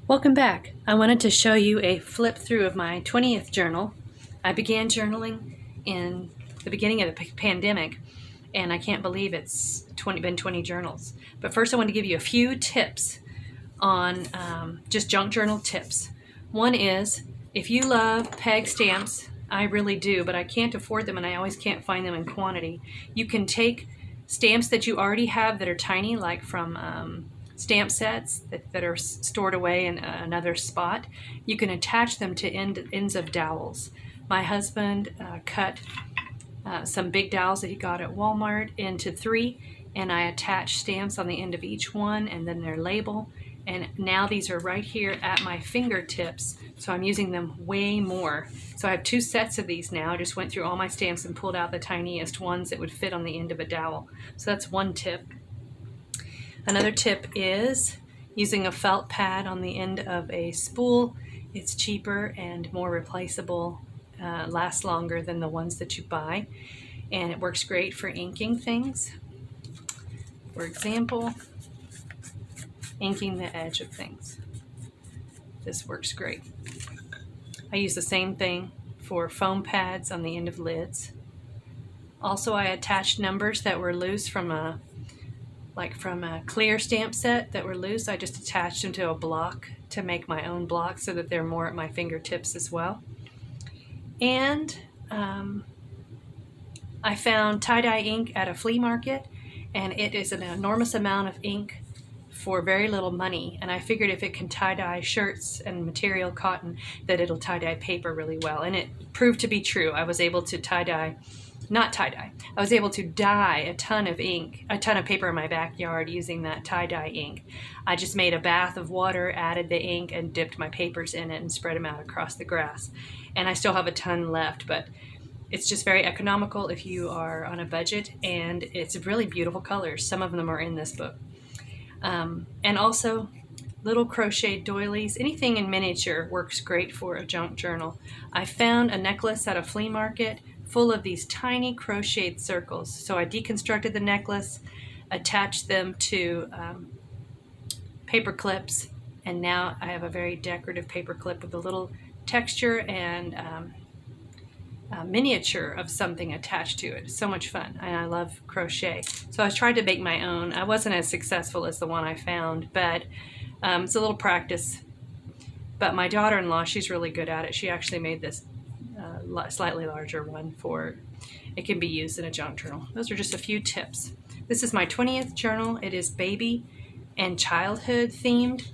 Welcome back. I wanted to show you a flip through of my 20th journal. I began journaling in the beginning of the pandemic, and I can't believe it's been 20 journals. But first I want to give you a few tips on just junk journal tips. One is, if you love peg stamps, I really do, but I can't afford them and I always can't find them in quantity. You can take stamps that you already have that are tiny, like from stamp sets that are stored away in another spot. You can attach them to ends of dowels. My husband cut some big dowels that he got at Walmart into 3, and I attached stamps on the end of each one and then their label. And now these are right here at my fingertips, so I'm using them way more. So I have 2 sets of these now. I just went through all my stamps and pulled out the tiniest ones that would fit on the end of a dowel. So that's one tip. Another tip is using a felt pad on the end of a spool. It's cheaper and more replaceable, lasts longer than the ones that you buy, and it works great for inking things. For example, inking the edge of things. This works great. I use the same thing for foam pads on the end of lids. Also, I attached numbers that were loose from a clear stamp set that were loose. I just attached them to a block to make my own block so that they're more at my fingertips as well. And I found tie-dye ink at a flea market, and it is an enormous amount of ink for very little money. And I figured if it can tie-dye shirts and material cotton, that it'll tie-dye paper really well. And it proved to be true. I was able to I was able to dye a ton of paper in my backyard using that tie-dye ink. I just made a bath of water, added the ink, and dipped my papers in it and spread them out across the grass. And I still have a ton left, but it's just very economical if you are on a budget, and it's really beautiful colors. Some of them are in this book. And also, little crochet doilies, anything in miniature works great for a junk journal. I found a necklace at a flea market full of these tiny crocheted circles. So I deconstructed the necklace, attached them to paper clips, and now I have a very decorative paper clip with a little texture and a miniature of something attached to it. It's so much fun, and I love crochet. So I tried to make my own. I wasn't as successful as the one I found, but it's a little practice. But my daughter-in-law, she's really good at it. She actually made this slightly larger one for it can be used in a junk journal. Those are just a few tips. This is my 20th journal. It is baby and childhood themed.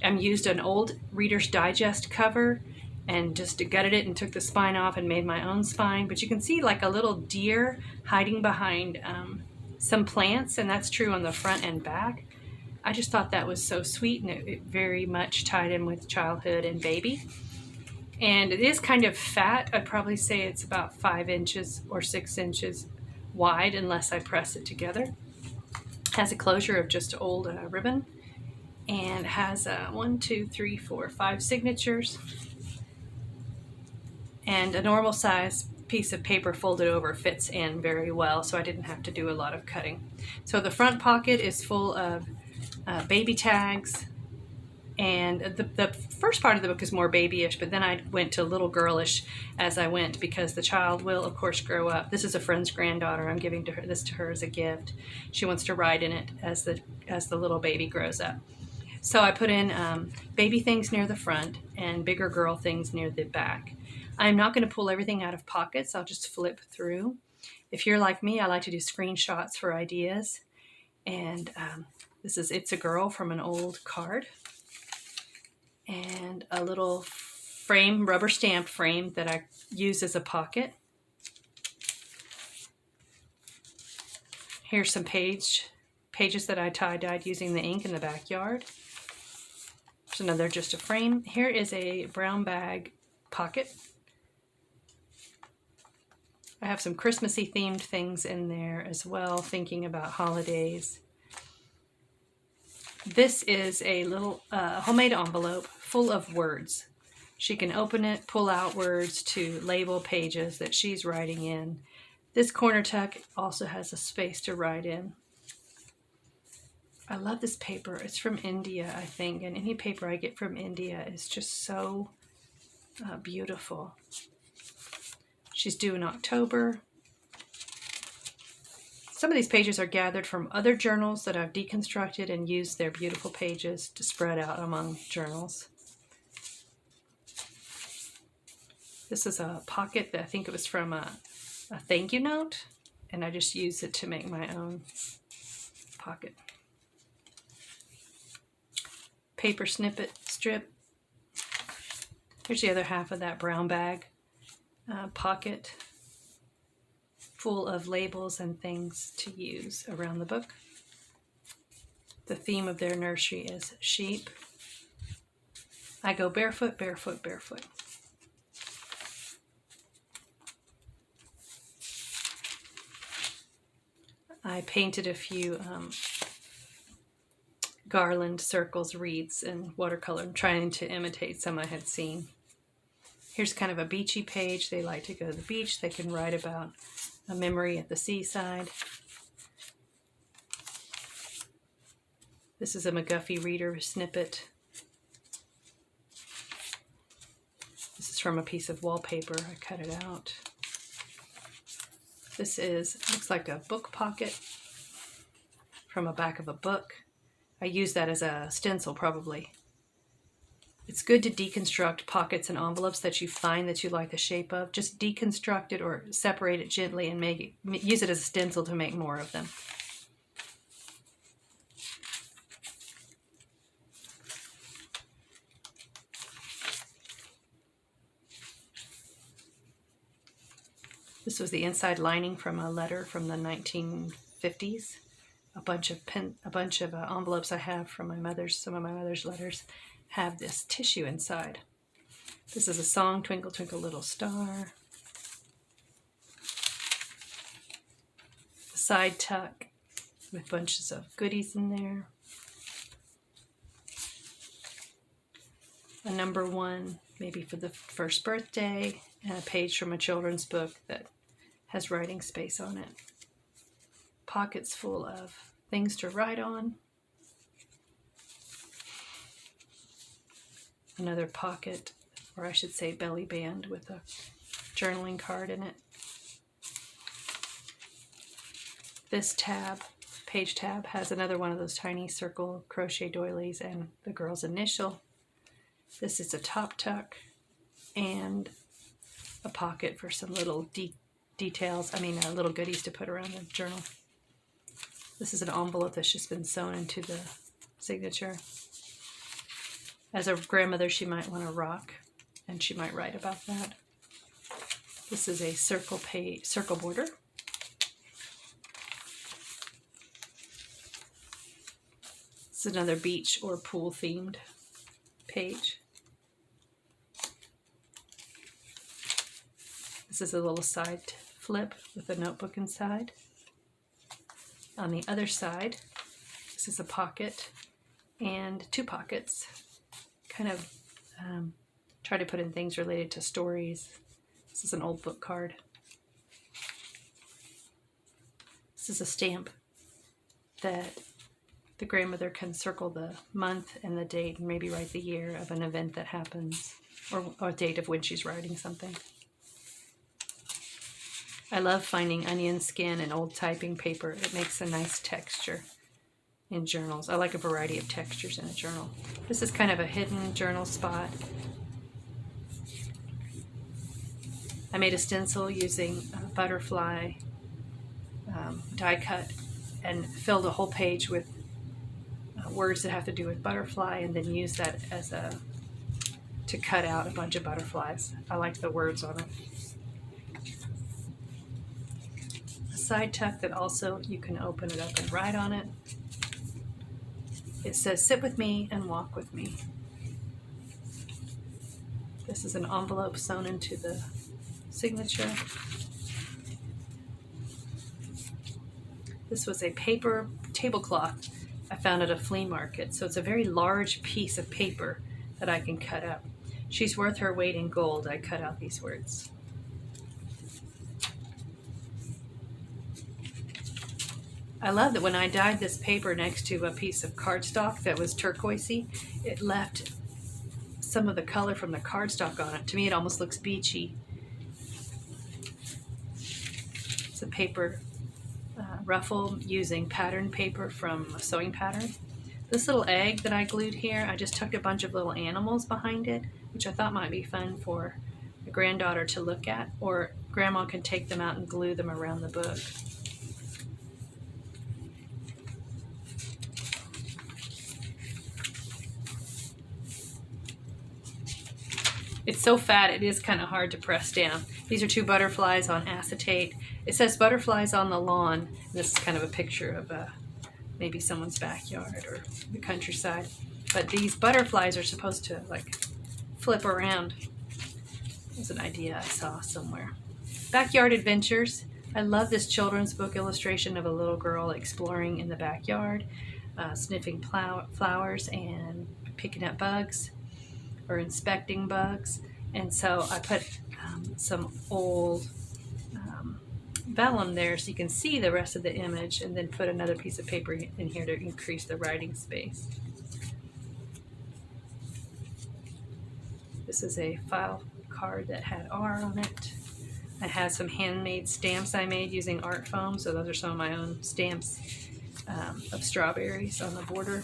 I used an old Reader's Digest cover and just gutted it and took the spine off and made my own spine. But you can see like a little deer hiding behind some plants, and that's true on the front and back. I just thought that was so sweet, and it very much tied in with childhood and baby. And it is kind of fat. I'd probably say it's about 5 inches or 6 inches wide unless I press it together. Has a closure of just old ribbon, and has 1, 2, 3, 4, 5 signatures, and a normal size piece of paper folded over fits in very well, so I didn't have to do a lot of cutting. So the front pocket is full of baby tags, and the first part of the book is more babyish, but then I went to little girlish as I went, because the child will of course grow up. This is a friend's granddaughter. I'm giving this to her as a gift. She wants to ride in it as the little baby grows up. So I put in baby things near the front and bigger girl things near the back. I'm not going to pull everything out of pockets. I'll just flip through. If you're like me, I like to do screenshots for ideas. And this is It's a Girl from an old card. And a little frame, rubber stamp frame that I use as a pocket. Here's some pages that I tie-dyed using the ink in the backyard. There's another just a frame. Here is a brown bag pocket. I have some Christmassy themed things in there as well, thinking about holidays. This is a little homemade envelope full of words. She can open it, pull out words to label pages that she's writing in. This corner tuck also has a space to write in. I love this paper. It's from India, I think, and any paper I get from India is just so beautiful. She's due in October. Some of these pages are gathered from other journals that I've deconstructed and used their beautiful pages to spread out among journals. This is a pocket that I think it was from a thank you note, and I just used it to make my own pocket. Paper snippet strip. Here's the other half of that brown bag pocket, full of labels and things to use around the book. The theme of their nursery is sheep. I go barefoot, barefoot, barefoot. I painted a few garland circles, wreaths, and watercolor, trying to imitate some I had seen. Here's kind of a beachy page. They like to go to the beach. They can write about a memory at the seaside. This is a McGuffey Reader snippet. This is from a piece of wallpaper. I cut it out. This looks like a book pocket from the back of a book. I use that as a stencil probably. It's good to deconstruct pockets and envelopes that you find that you like the shape of. Just deconstruct it or separate it gently and use it as a stencil to make more of them. This was the inside lining from a letter from the 1950s. A bunch of envelopes I have from some of my mother's letters have this tissue inside. This is a song, Twinkle Twinkle Little Star. A side tuck with bunches of goodies in there. A number 1, maybe for the first birthday, and a page from a children's book that has writing space on it. Pockets full of things to write on. Another pocket, or I should say belly band, with a journaling card in it. This page tab, has another one of those tiny circle crochet doilies and the girl's initial. This is a top tuck and a pocket for some little little goodies to put around the journal. This is an envelope that's just been sewn into the signature. As a grandmother, she might want a rock, and she might write about that. This is a circle border. This is another beach or pool themed page. This is a little side flip with a notebook inside. On the other side, this is a pocket and 2 pockets. Kind of try to put in things related to stories. This is an old book card. This is a stamp that the grandmother can circle the month and the date and maybe write the year of an event that happens, or a date of when she's writing something. I love finding onion skin and old typing paper. It makes a nice texture in journals. I like a variety of textures in a journal. This is kind of a hidden journal spot. I made a stencil using a butterfly die cut and filled a whole page with words that have to do with butterfly, and then use that to cut out a bunch of butterflies. I like the words on it. A side tuck that also you can open it up and write on it. It says, "Sit with me and walk with me." This is an envelope sewn into the signature. This was a paper tablecloth I found at a flea market. So it's a very large piece of paper that I can cut up. She's worth her weight in gold. I cut out these words. I love that when I dyed this paper next to a piece of cardstock that was turquoisey, it left some of the color from the cardstock on it. To me, it almost looks beachy. It's a paper ruffle using pattern paper from a sewing pattern. This little egg that I glued here, I just tucked a bunch of little animals behind it, which I thought might be fun for a granddaughter to look at, or grandma can take them out and glue them around the book. It's so fat, it is kind of hard to press down. These are 2 butterflies on acetate. It says butterflies on the lawn. This is kind of a picture of maybe someone's backyard or the countryside. But these butterflies are supposed to like flip around. That's an idea I saw somewhere. Backyard Adventures. I love this children's book illustration of a little girl exploring in the backyard, sniffing flowers and picking up bugs, or inspecting bugs. And so I put some old vellum there so you can see the rest of the image, and then put another piece of paper in here to increase the writing space. This is a file card that had R on it. I had some handmade stamps I made using art foam, so those are some of my own stamps of strawberries on the border.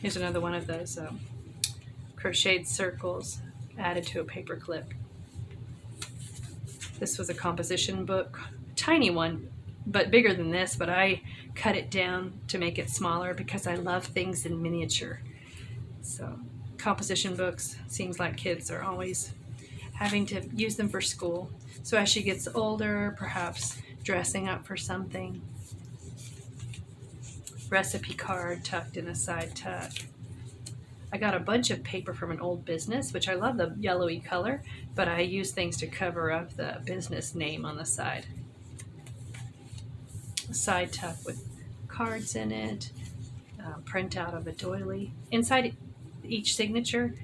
Here's another one of those crocheted circles added to a paper clip. This was a composition book, tiny one, but bigger than this, but I cut it down to make it smaller because I love things in miniature. So composition books, seems like kids are always having to use them for school. So as she gets older, perhaps dressing up for something. Recipe card tucked in a side tuck. I got a bunch of paper from an old business, which I love the yellowy color, but I use things to cover up the business name on the side. A side tuck with cards in it, print out of a doily. Inside each signature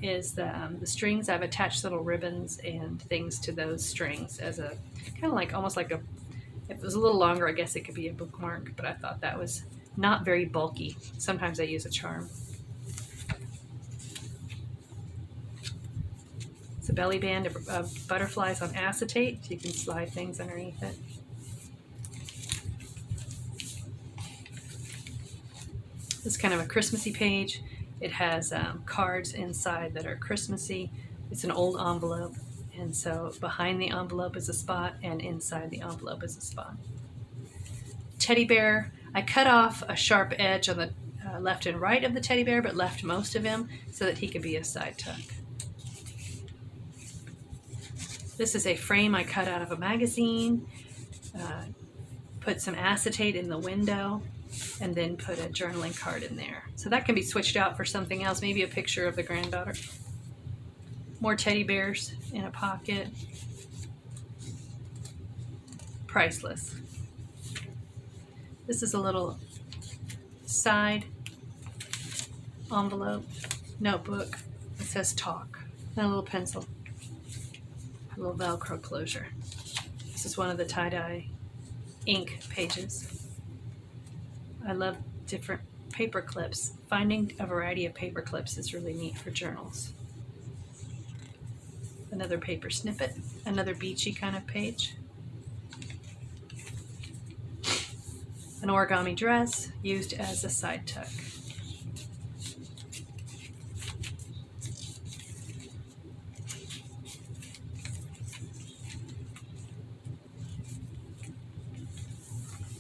is the strings. I've attached little ribbons and things to those strings as a kind of like almost like a, if it was a little longer, I guess it could be a bookmark, but I thought that was not very bulky. Sometimes I use a charm. It's a belly band of butterflies on acetate, so you can slide things underneath it. This is kind of a Christmassy page. It has cards inside that are Christmassy. It's an old envelope, and so behind the envelope is a spot, and inside the envelope is a spot. Teddy bear. I cut off a sharp edge on the left and right of the teddy bear, but left most of him so that he could be a side tuck. This is a frame I cut out of a magazine, put some acetate in the window, and then put a journaling card in there. So that can be switched out for something else, maybe a picture of the granddaughter. More teddy bears in a pocket. Priceless. This is a little side envelope, notebook. It says talk, and a little pencil, a little Velcro closure. This is one of the tie-dye ink pages. I love different paper clips. Finding a variety of paper clips is really neat for journals. Another paper snippet, another beachy kind of page. An origami dress used as a side tuck.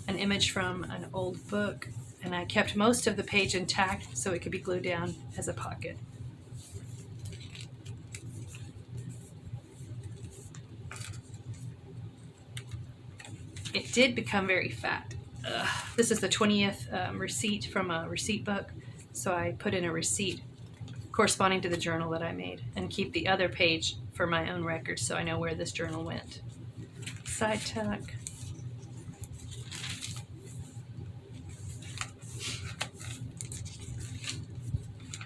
An image from an old book, and I kept most of the page intact so it could be glued down as a pocket. It did become very fat. This is the 20th receipt from a receipt book, so I put in a receipt corresponding to the journal that I made and keep the other page for my own records so I know where this journal went. Side tuck.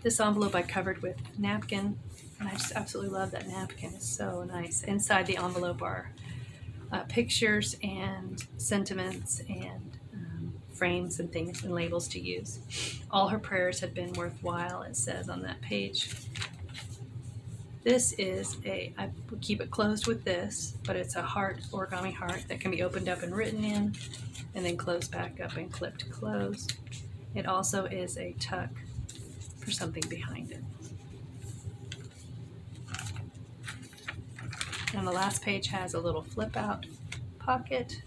This envelope I covered with napkin And I just absolutely love that napkin. It's so nice. Inside the envelope are pictures and sentiments and frames and things and labels to use. All her prayers have been worthwhile, it says on that page. This is I would keep it closed with this, but it's a heart, origami heart that can be opened up and written in, and then closed back up and clipped closed. It also is a tuck for something behind it. And the last page has a little flip out pocket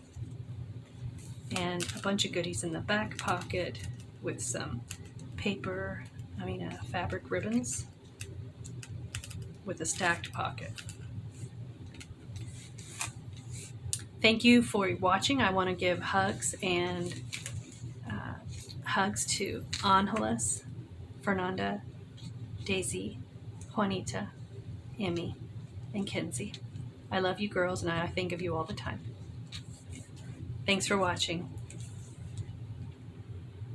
and a bunch of goodies in the back pocket with some fabric ribbons with a stacked pocket. Thank you for watching. I want to give hugs to Angeles, Fernanda, Daisy, Juanita, Emmy, and Kenzie. I love you girls, and I think of you all the time. Thanks for watching.